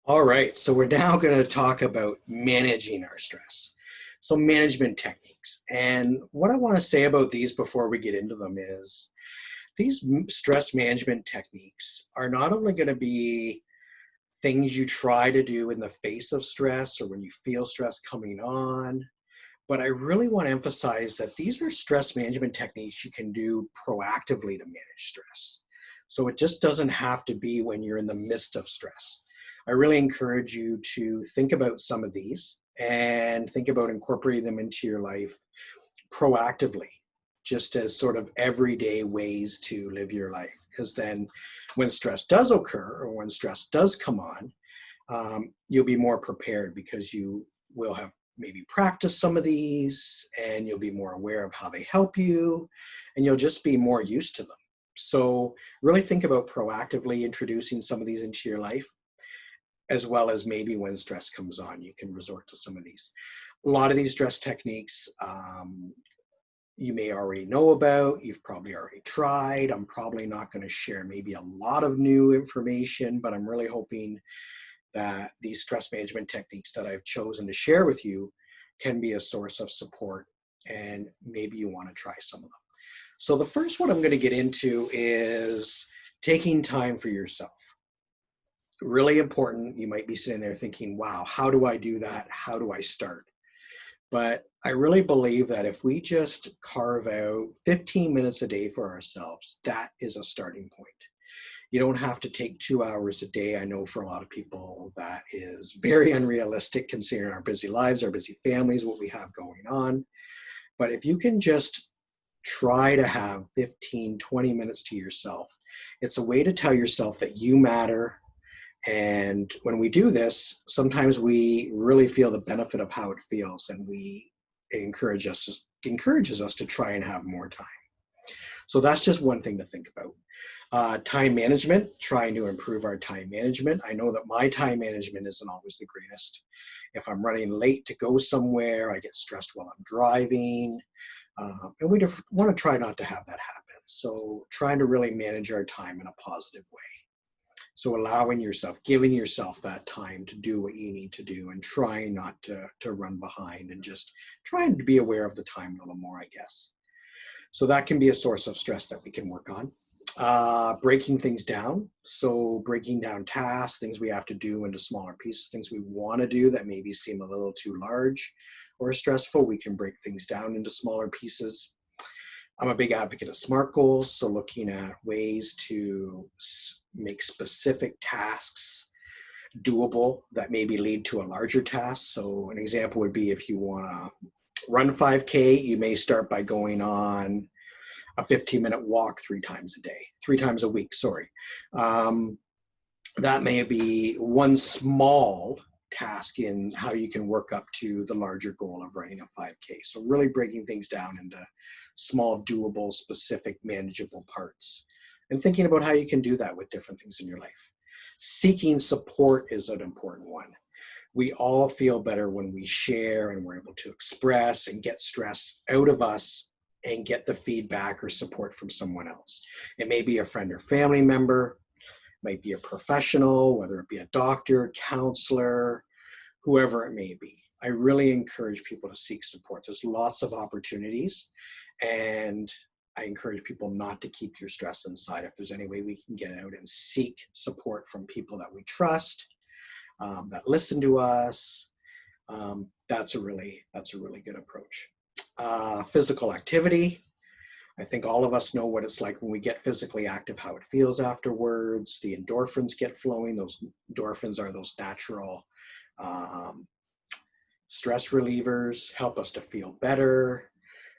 All right, so we're now going to talk about managing our stress. So, management techniques. And what I want to say about these before we get into them is these stress management techniques are not only going to be things you try to do in the face of stress or when you feel stress coming on, but I really want to emphasize that these are stress management techniques you can do proactively to manage stress. So it just doesn't have to be when you're in the midst of stress. I really encourage you to think about some of these and think about incorporating them into your life proactively, just as sort of everyday ways to live your life. Because then when stress does occur or when stress does come on, you'll be more prepared because you will have maybe practiced some of these and you'll be more aware of how they help you and you'll just be more used to them. So really think about proactively introducing some of these into your life, as well as maybe when stress comes on, you can resort to some of these. A lot of these stress techniques you may already know about, you've probably already tried. I'm probably not going to share maybe a lot of new information, but I'm really hoping that these stress management techniques that I've chosen to share with you can be a source of support, and maybe you want to try some of them. So the first one I'm going to get into is taking time for yourself. Really important. You might be sitting there thinking, wow, how do I do that? How do I start? But I really believe that if we just carve out 15 minutes a day for ourselves, that is a starting point. You don't have to take 2 hours a day. I know for a lot of people that is very unrealistic considering our busy lives, our busy families, what we have going on. But if you can just try to have 15, 20 minutes to yourself, it's a way to tell yourself that you matter. And when we do this, sometimes we really feel the benefit of how it feels, and it encourages us to try and have more time. So that's just one thing to think about. Time management, trying to improve our time management. I know that my time management isn't always the greatest. If I'm running late to go somewhere, I get stressed while I'm driving. And we want to try not to have that happen. So trying to really manage our time in a positive way. So allowing yourself, giving yourself that time to do what you need to do and trying not to run behind and just trying to be aware of the time a little more, I guess. So that can be a source of stress that we can work on. Breaking things down. So breaking down tasks, things we have to do into smaller pieces, things we want to do that maybe seem a little too large or stressful, we can break things down into smaller pieces. I'm a big advocate of SMART goals, so looking at ways to make specific tasks doable that maybe lead to a larger task. So an example would be if you want to run 5K, you may start by going on a 15-minute walk 3 times a week, sorry. That may be one small task in how you can work up to the larger goal of running a 5K. So really breaking things down into small, doable, specific, manageable parts, and thinking about how you can do that with different things in your life. Seeking support is an important one. We all feel better when we share and we're able to express and get stress out of us and get the feedback or support from someone else. It may be a friend or family member, might be a professional, whether it be a doctor, counselor, whoever it may be. I really encourage people to seek support. There's lots of opportunities, and I encourage people not to keep your stress inside. If there's any way we can get it out and seek support from people that we trust, that listen to us, that's a really good approach. Physical activity. I think all of us know what it's like when we get physically active, how it feels afterwards. The endorphins get flowing. Those endorphins are those natural stress relievers, help us to feel better.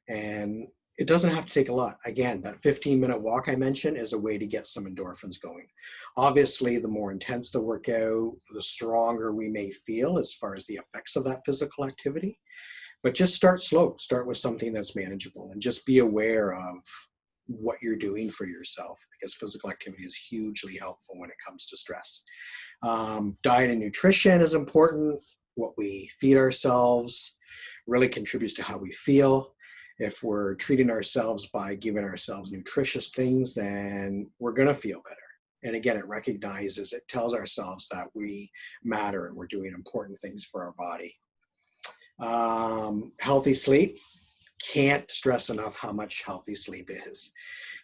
And it doesn't have to take a lot. Again, that 15-minute walk I mentioned is a way to get some endorphins going. Obviously, the more intense the workout, the stronger we may feel as far as the effects of that physical activity. But just start slow. Start with something that's manageable and just be aware of what you're doing for yourself, because physical activity is hugely helpful when it comes to stress. Diet and nutrition is important. What we feed ourselves really contributes to how we feel. If we're treating ourselves by giving ourselves nutritious things, then we're going to feel better. And again, it recognizes, it tells ourselves that we matter and we're doing important things for our body. Healthy sleep, can't stress enough how much healthy sleep is.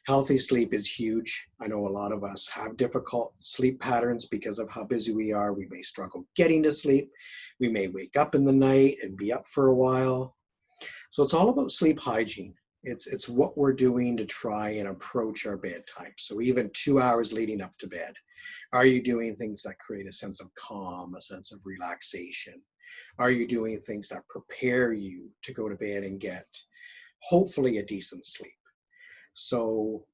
Healthy sleep is huge. I know a lot of us have difficult sleep patterns because of how busy we are. We may struggle getting to sleep. We may wake up in the night and be up for a while. So it's all about sleep hygiene. It's what we're doing to try and approach our bedtime. So even 2 hours leading up to bed, are you doing things that create a sense of calm, a sense of relaxation? Are you doing things that prepare you to go to bed and get hopefully a decent sleep? So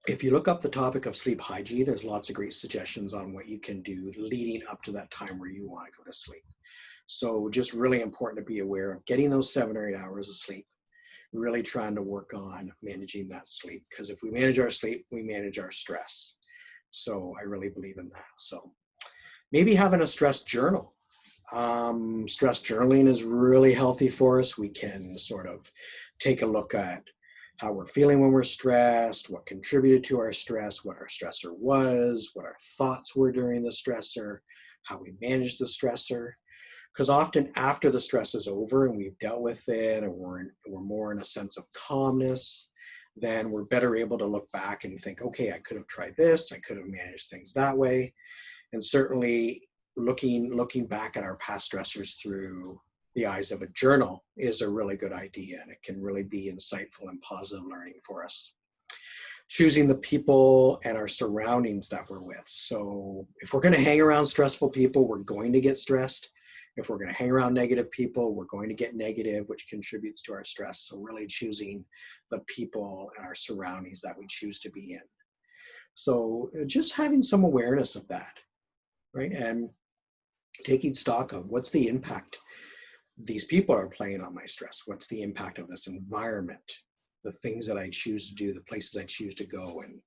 if you look up the topic of sleep hygiene, there's lots of great suggestions on what you can do leading up to that time where you want to go to sleep. So just really important to be aware of getting those 7 or 8 hours of sleep, really trying to work on managing that sleep, because if we manage our sleep, we manage our stress. So I really believe in that. So maybe having a stress journal. Stress journaling is really healthy for us. We can sort of take a look at how we're feeling when we're stressed, what contributed to our stress, what our stressor was, what our thoughts were during the stressor, how we manage the stressor. Because often after the stress is over and we've dealt with it and we're more in a sense of calmness, then we're better able to look back and think, okay, I could have tried this, I could have managed things that way. And certainly looking back at our past stressors through the eyes of a journal is a really good idea, and it can really be insightful and positive learning for us. Choosing the people and our surroundings that we're with. So if we're going to hang around stressful people, we're going to get stressed. If we're going to hang around negative people, we're going to get negative, which contributes to our stress. So really choosing the people and our surroundings that we choose to be in. So just having some awareness of that, right? And taking stock of what's the impact these people are playing on my stress. What's the impact of this environment, the things that I choose to do, the places I choose to go, and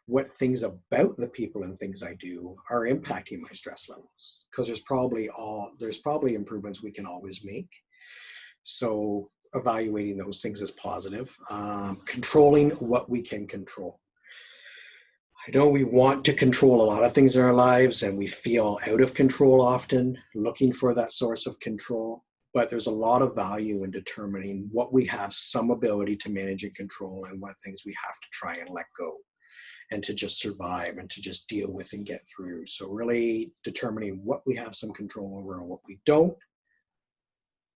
what things about the people and things I do are impacting my stress levels. Because there's probably improvements we can always make. So evaluating those things is positive. Controlling what we can control. I know we want to control a lot of things in our lives and we feel out of control often, looking for that source of control. But there's a lot of value in determining what we have some ability to manage and control and what things we have to try and let go and to just survive and to just deal with and get through. So really determining what we have some control over and what we don't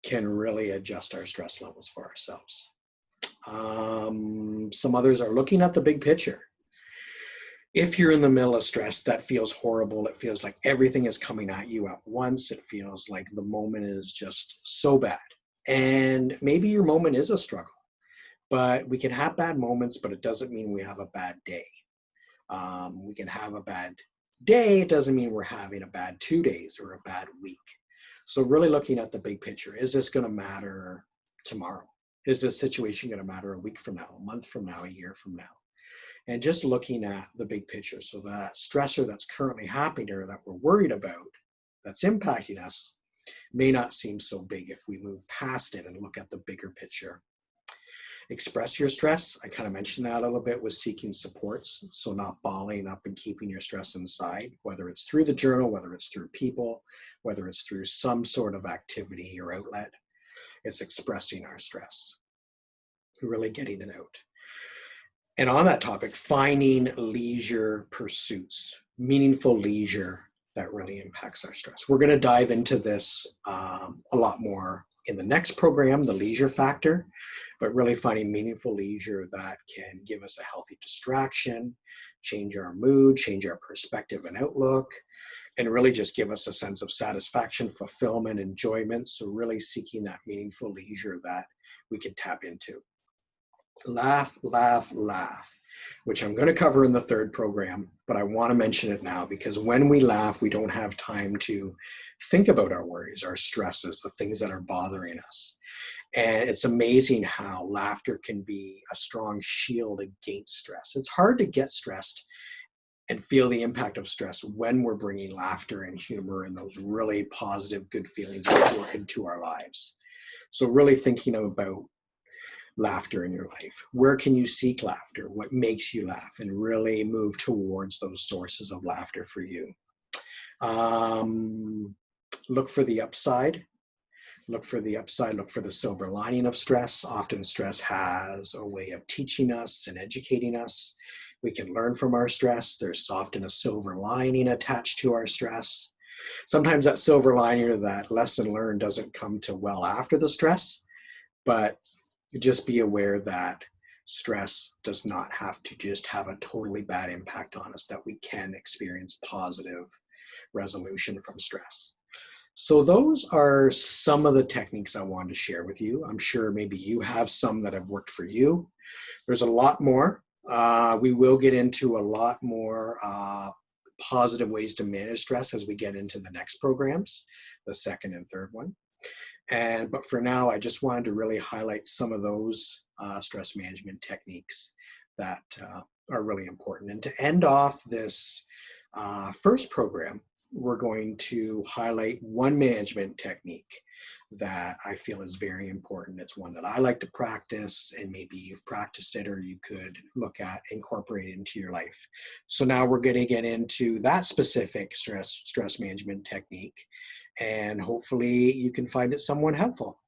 can really adjust our stress levels for ourselves. Some others are looking at the big picture. If you're in the middle of stress, that feels horrible. It feels like everything is coming at you at once. It feels like the moment is just so bad. And maybe your moment is a struggle, but we can have bad moments, but it doesn't mean we have a bad day. We can have a bad day. It doesn't mean we're having a bad 2 days or a bad week. So really looking at the big picture. Is this going to matter tomorrow? Is this situation going to matter a week from now, a month from now, a year from now? And just looking at the big picture. So that stressor that's currently happening or that we're worried about, that's impacting us, may not seem so big if we move past it and look at the bigger picture. Express your stress. I kind of mentioned that a little bit with seeking supports. So not balling up and keeping your stress inside, whether it's through the journal, whether it's through people, whether it's through some sort of activity or outlet. It's expressing our stress, really getting it out. And on that topic, finding leisure pursuits, meaningful leisure that really impacts our stress. We're going to dive into this a lot more in the next program, the leisure factor, but really finding meaningful leisure that can give us a healthy distraction, change our mood, change our perspective and outlook, and really just give us a sense of satisfaction, fulfillment, enjoyment. So really seeking that meaningful leisure that we can tap into. Laugh, laugh, laugh, which I'm going to cover in the third program, but I want to mention it now because when we laugh, we don't have time to think about our worries, our stresses, the things that are bothering us. And it's amazing how laughter can be a strong shield against stress. It's hard to get stressed and feel the impact of stress when we're bringing laughter and humor and those really positive, good feelings into our lives. So really thinking about laughter in your life? Where can you seek laughter? What makes you laugh? And really move towards those sources of laughter for you. Look for the upside. Look for the upside, look for the silver lining of stress. Often stress has a way of teaching us and educating us. We can learn from our stress. There's often a silver lining attached to our stress. Sometimes that silver lining or that lesson learned doesn't come till well after the stress, but just be aware that stress does not have to just have a totally bad impact on us, that we can experience positive resolution from stress. So those are some of the techniques I wanted to share with you. I'm sure maybe you have some that have worked for you. There's a lot more. We will get into a lot more positive ways to manage stress as we get into the next programs, the second and third one. But for now, I just wanted to really highlight some of those stress management techniques that are really important. And to end off this first program, we're going to highlight one management technique that I feel is very important. It's one that I like to practice, and maybe you've practiced it or you could look at incorporating into your life. So now we're going to get into that specific stress management technique, and hopefully you can find it somewhat helpful.